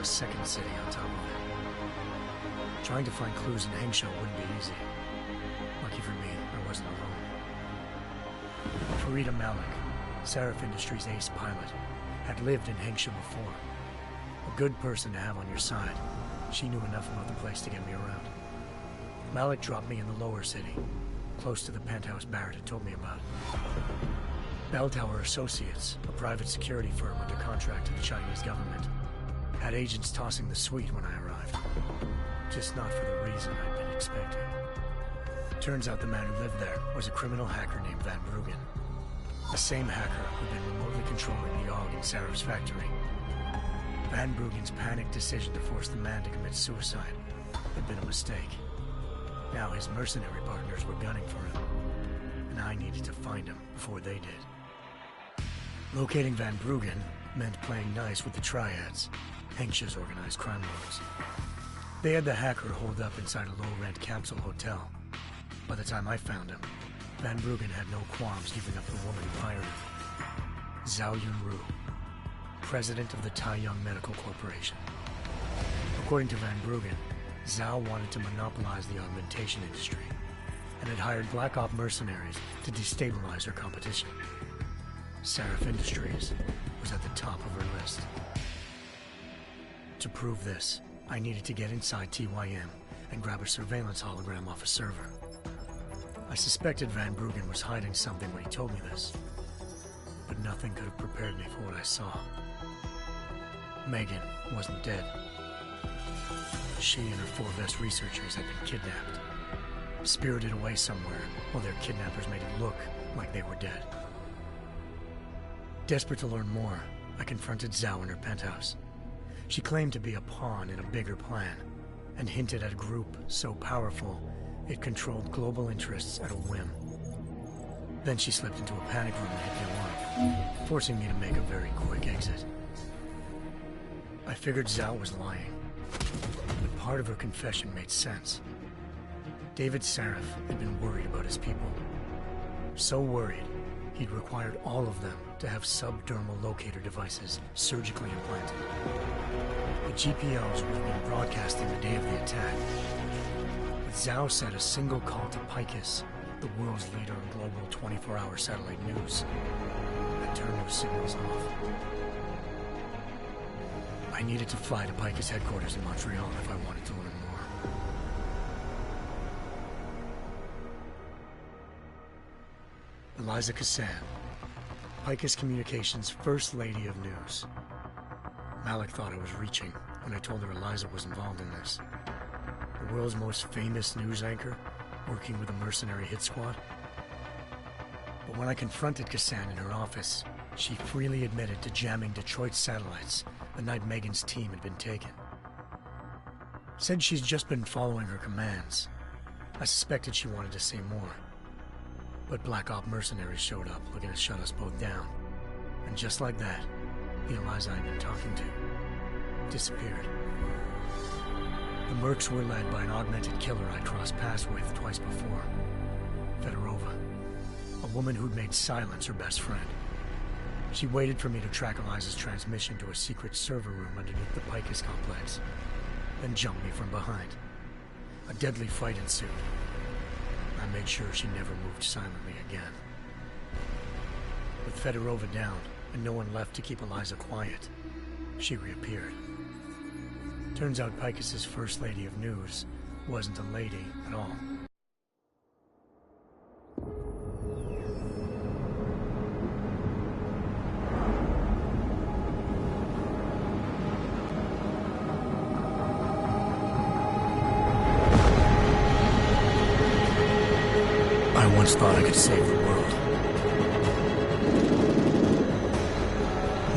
second city on top of it. Trying to find clues in Hengsha wouldn't be easy. Lucky for me, I wasn't alone. Farida Malik, Seraph Industries' ace pilot, had lived in Hengsha before. A good person to have on your side. She knew enough about the place to get me around. Malik dropped me in the lower city, close to the penthouse Barrett had told me about. Bell Tower Associates, a private security firm under contract to the Chinese government, had agents tossing the suite when I arrived. Just not for the reason I'd been expecting. Turns out the man who lived there was a criminal hacker named Van Bruggen. The same hacker who'd been remotely controlling the AUG in Seraph's factory. Van Bruggen's panicked decision to force the man to commit suicide had been a mistake. Now his mercenary partners were gunning for him, and I needed to find him before they did. Locating Van Bruggen meant playing nice with the Triads, Hengsha's organized crime lords. They had the hacker holed up inside a low-rent capsule hotel. By the time I found him, Van Bruggen had no qualms giving up the woman who hired him. Zhao Yunru, president of the Taiyang Medical Corporation. According to Van Bruggen, Zhao wanted to monopolize the augmentation industry and had hired Black Op mercenaries to destabilize her competition. Seraph Industries was at the top of her list. To prove this, I needed to get inside TYM and grab a surveillance hologram off a server. I suspected Van Bruggen was hiding something when he told me this, but nothing could have prepared me for what I saw. Megan wasn't dead. She and her 4 best researchers had been kidnapped, spirited away somewhere while their kidnappers made it look like they were dead. Desperate to learn more, I confronted Zhao in her penthouse. She claimed to be a pawn in a bigger plan, and hinted at a group so powerful it controlled global interests at a whim. Then she slipped into a panic room and hit the alarm, forcing me to make a very quick exit. I figured Zhao was lying, but part of her confession made sense. David Seraph had been worried about his people. So worried, he'd required all of them to have subdermal locator devices surgically implanted. The GPOs would have been broadcasting the day of the attack. But Zhao said a single call to Picus, the world's leader in global 24-hour satellite news, had turned those signals off. I needed to fly to Picus headquarters in Montreal if I wanted to learn more. Eliza Cassan, Picus Communications' First Lady of News. Malik thought I was reaching when I told her Eliza was involved in this. The world's most famous news anchor, working with a mercenary hit squad. But when I confronted Cassan in her office, she freely admitted to jamming Detroit's satellites the night Megan's team had been taken. Said she's just been following her commands. I suspected she wanted to say more. But Black Op mercenaries showed up looking to shut us both down. And just like that, the Eliza I'd been talking to disappeared. The mercs were led by an augmented killer I'd crossed paths with twice before. Fedorova, a woman who'd made silence her best friend. She waited for me to track Eliza's transmission to a secret server room underneath the Picus complex, then jumped me from behind. A deadly fight ensued. I made sure she never moved silently again. With Fedorova down, and no one left to keep Eliza quiet, she reappeared. Turns out Picus's First Lady of News wasn't a lady at all. I once thought I could save the world.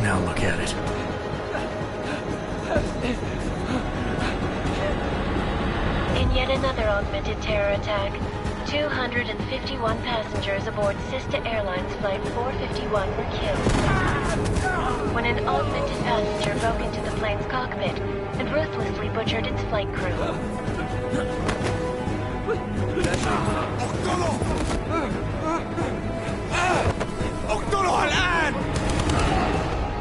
Now look at it. In yet another augmented terror attack, 251 passengers aboard Sister Airlines Flight 451 were killed when an augmented passenger broke into the plane's cockpit and ruthlessly butchered its flight crew.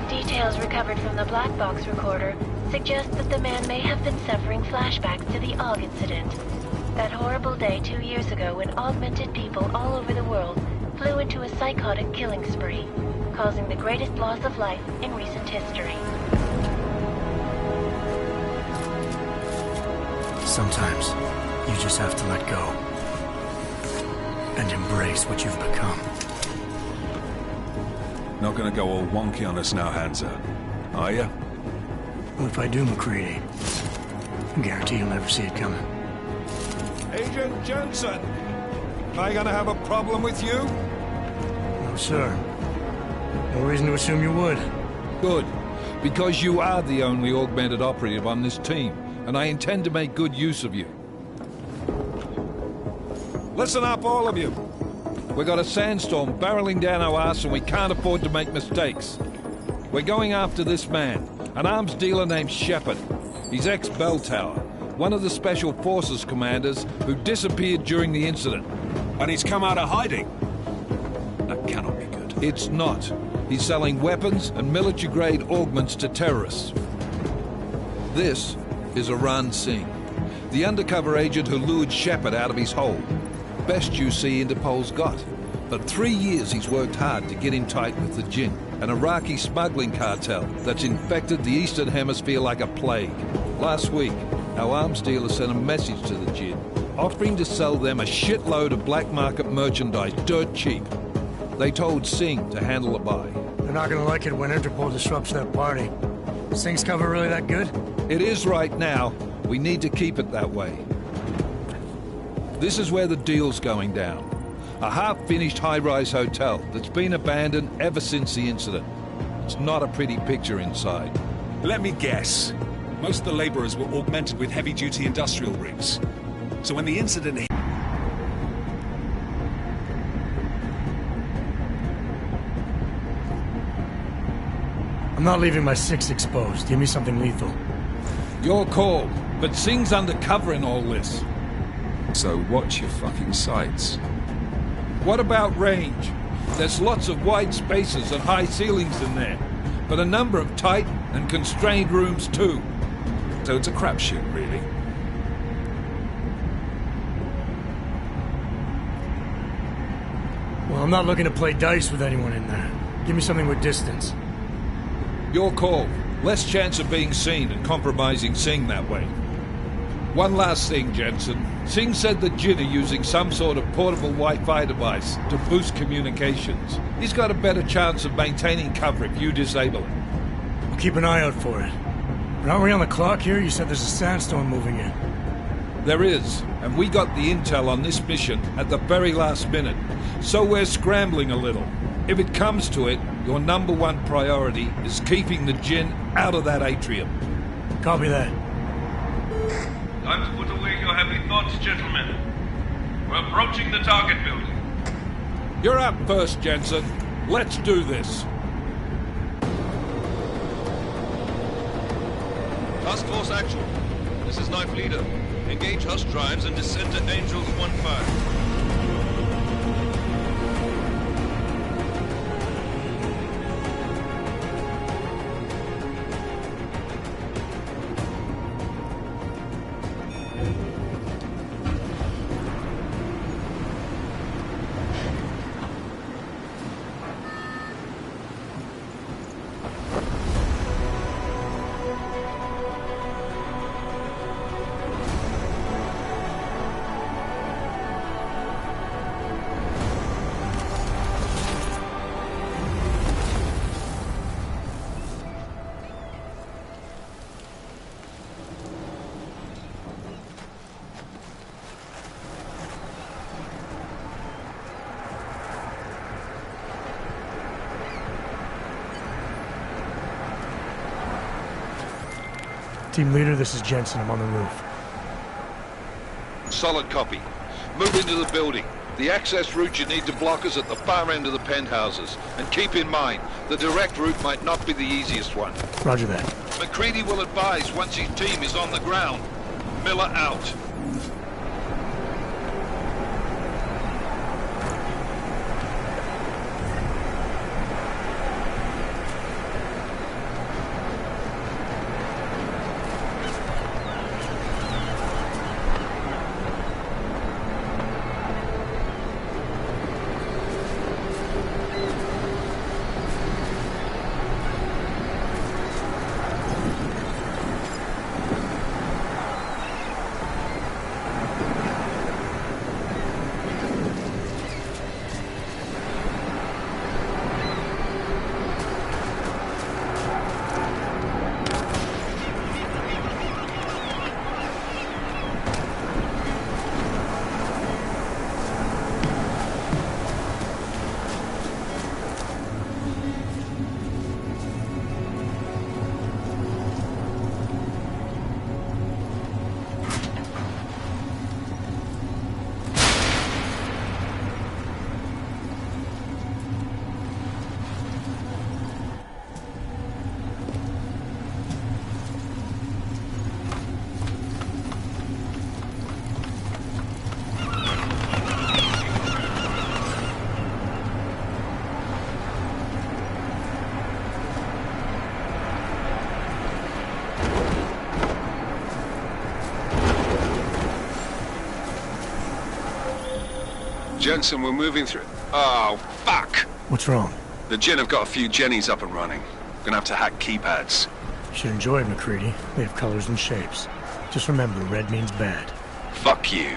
Details recovered from the black box recorder suggests that the man may have been suffering flashbacks to the AUG incident. That horrible day 2 years ago when augmented people all over the world flew into a psychotic killing spree, causing the greatest loss of life in recent history. Sometimes, you just have to let go. And embrace what you've become. Not gonna go all wonky on us now, Hansa, are ya? Well, if I do, McCready, I guarantee you'll never see it coming. Agent Jensen! Am I gonna have a problem with you? No, sir. No reason to assume you would. Good. Because you are the only augmented operative on this team, and I intend to make good use of you. Listen up, all of you. We got a sandstorm barreling down our arse and we can't afford to make mistakes. We're going after this man, an arms dealer named Shepard. He's ex-Bell Tower, one of the Special Forces commanders who disappeared during the incident. And he's come out of hiding. That cannot be good. It's not. He's selling weapons and military-grade augments to terrorists. This is Aran Singh, the undercover agent who lured Shepard out of his hole. Best you see Interpol's got. For 3 years he's worked hard to get in tight with the Jinn, an Iraqi smuggling cartel that's infected the Eastern Hemisphere like a plague. Last week, our arms dealer sent a message to the Jinn, offering to sell them a shitload of black market merchandise dirt cheap. They told Singh to handle the buy. They're not gonna like it when Interpol disrupts that party. Singh's cover really that good? It is right now. We need to keep it that way. This is where the deal's going down. A half-finished high-rise hotel that's been abandoned ever since the incident. It's not a pretty picture inside. Let me guess. Most of the laborers were augmented with heavy-duty industrial rigs. So when the incident hit... I'm not leaving my six exposed. Give me something lethal. Your call, but Singh's undercover in all this. So watch your fucking sights. What about range? There's lots of wide spaces and high ceilings in there, but a number of tight and constrained rooms too. So it's a crapshoot, really. Well, I'm not looking to play dice with anyone in there. Give me something with distance. Your call. Less chance of being seen and compromising Singh that way. One last thing, Jensen. Singh said the Jinn are using some sort of portable Wi-Fi device to boost communications. He's got a better chance of maintaining cover if you disable it. I'll keep an eye out for it. But aren't we on the clock here? You said there's a sandstorm moving in. There is, and we got the intel on this mission at the very last minute, so we're scrambling a little. If it comes to it, your #1 priority is keeping the Jinn out of that atrium. Copy that. Time to put away your heavy thoughts, gentlemen. We're approaching the target building. You're up first, Jensen. Let's do this. Task Force action. This is Knife Leader. Engage Hush drives and descend to Angels 1-5. Team leader, this is Jensen. I'm on the roof. Solid copy. Move into the building. The access route you need to block is at the far end of the penthouses. And keep in mind, the direct route might not be the easiest one. Roger that. McCready will advise once his team is on the ground. Miller out. Jensen, we're moving through... Oh, fuck! What's wrong? The Jinn have got a few Jennies up and running. Gonna have to hack keypads. You should enjoy it, McCready. They have colors and shapes. Just remember, red means bad. Fuck you.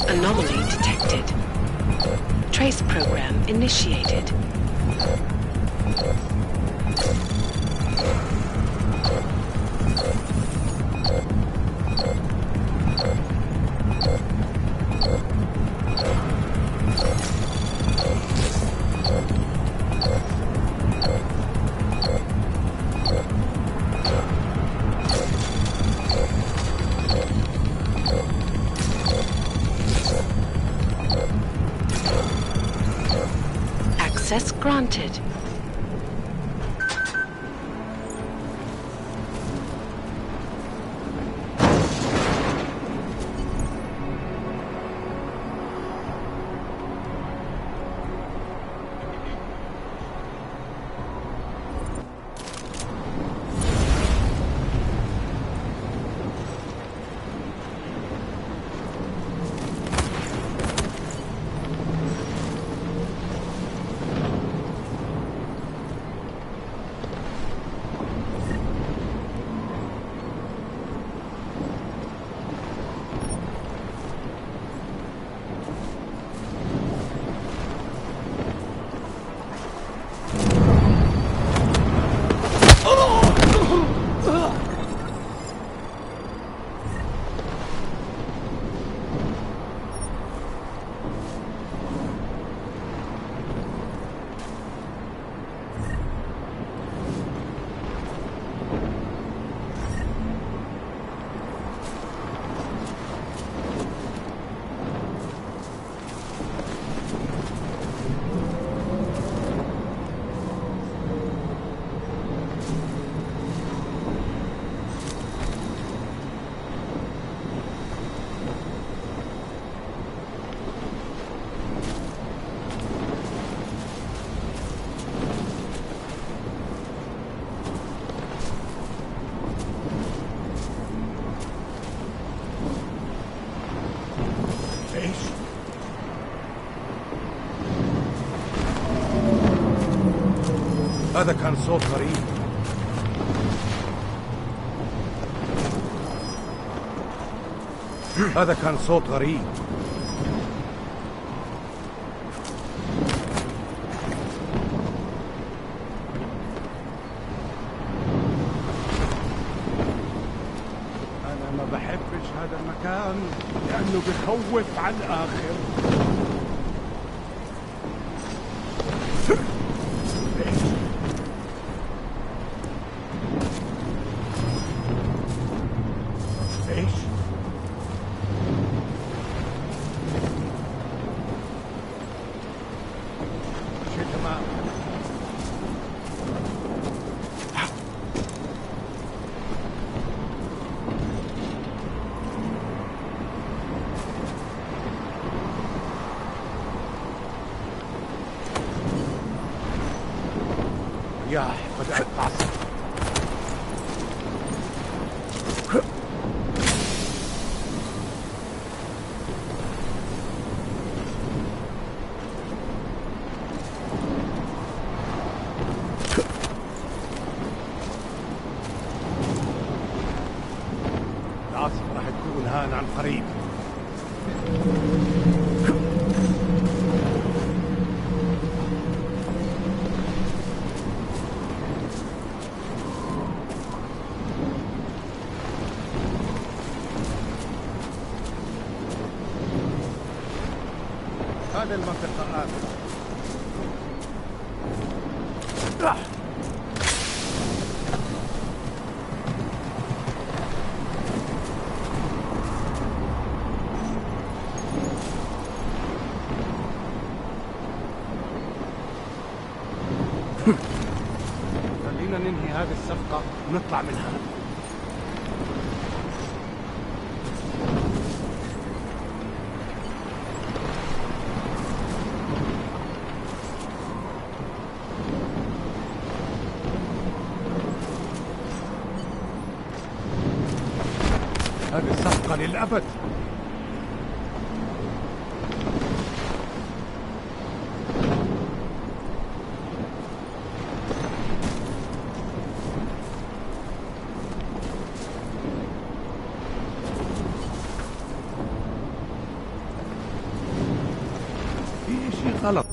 Anomaly detected. Trace program initiated. Access granted. هذا كان صوت غريب. هذا كان صوت غريب. أنا ما بحبش هذا المكان لأنه بخوف على الآخر. قد أتعصب. العاصفة راح تكون هان عن قريب. هذه المنطقة آمنة. خلينا ننهي هذه الصفقة ونطلع منها. هذه الصفقة للأبد. في شيء غلط.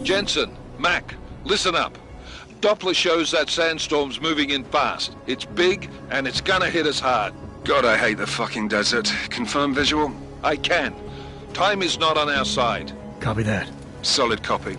Jensen, Mac, listen up. Doppler shows that sandstorm's moving in fast. It's big, and it's gonna hit us hard. God, I hate the fucking desert. Confirm visual? I can. Time is not on our side. Copy that. Solid copy.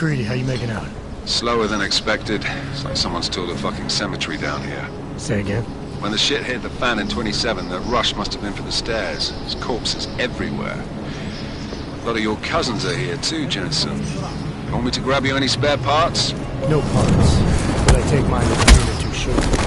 McCready, how you making out? Slower than expected. It's like someone's tilled a fucking cemetery down here. Say again? When the shit hit the fan in 27, the rush must have been for the stairs. There's corpses everywhere. A lot of your cousins are here too, Jensen. You want me to grab you any spare parts? No parts. But I take mine with a minute too short.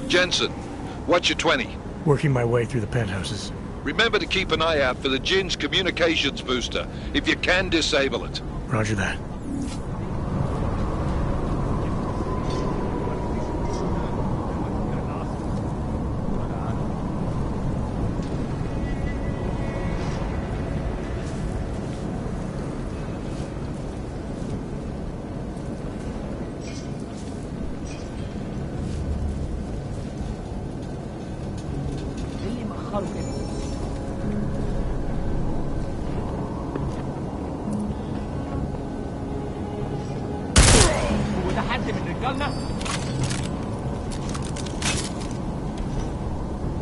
Jensen, what's your 20? Working my way through the penthouses. Remember to keep an eye out for the Jinn's communications booster. If you can, disable it. Roger that.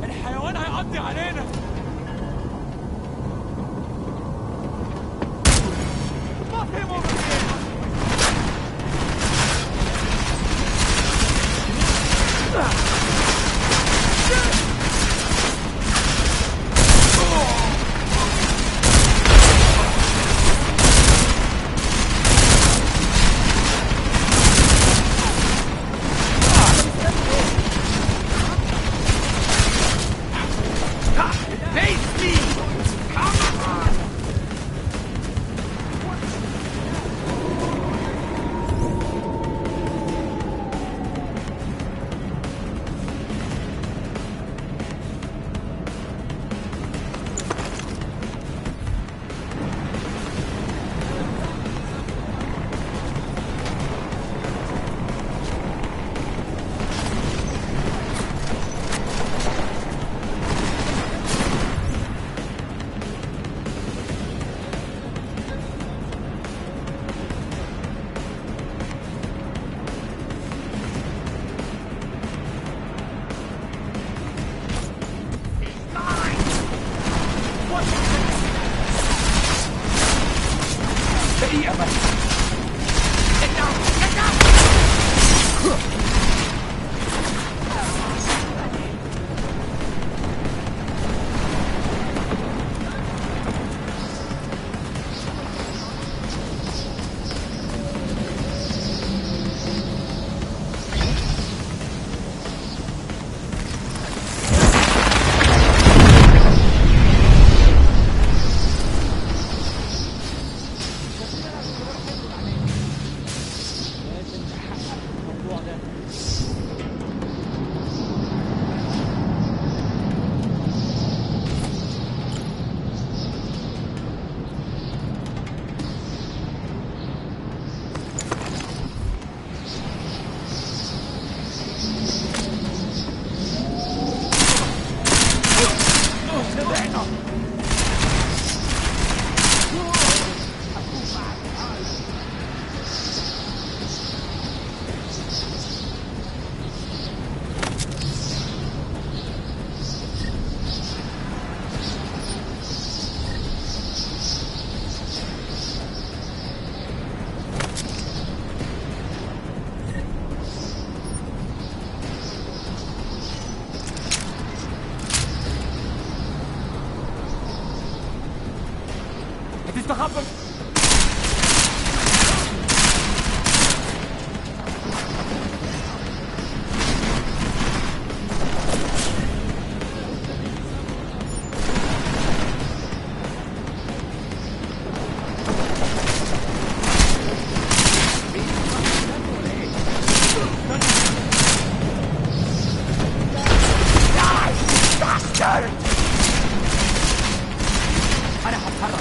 الحيوان هيقضي علينا. ما في ممكن. تستخبى. أنا هتحرك.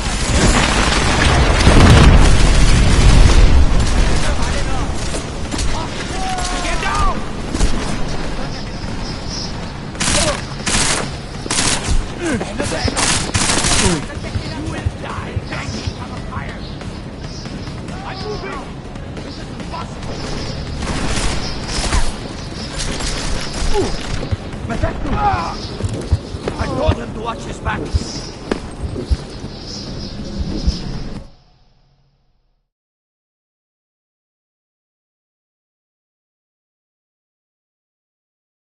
I told him to watch his back.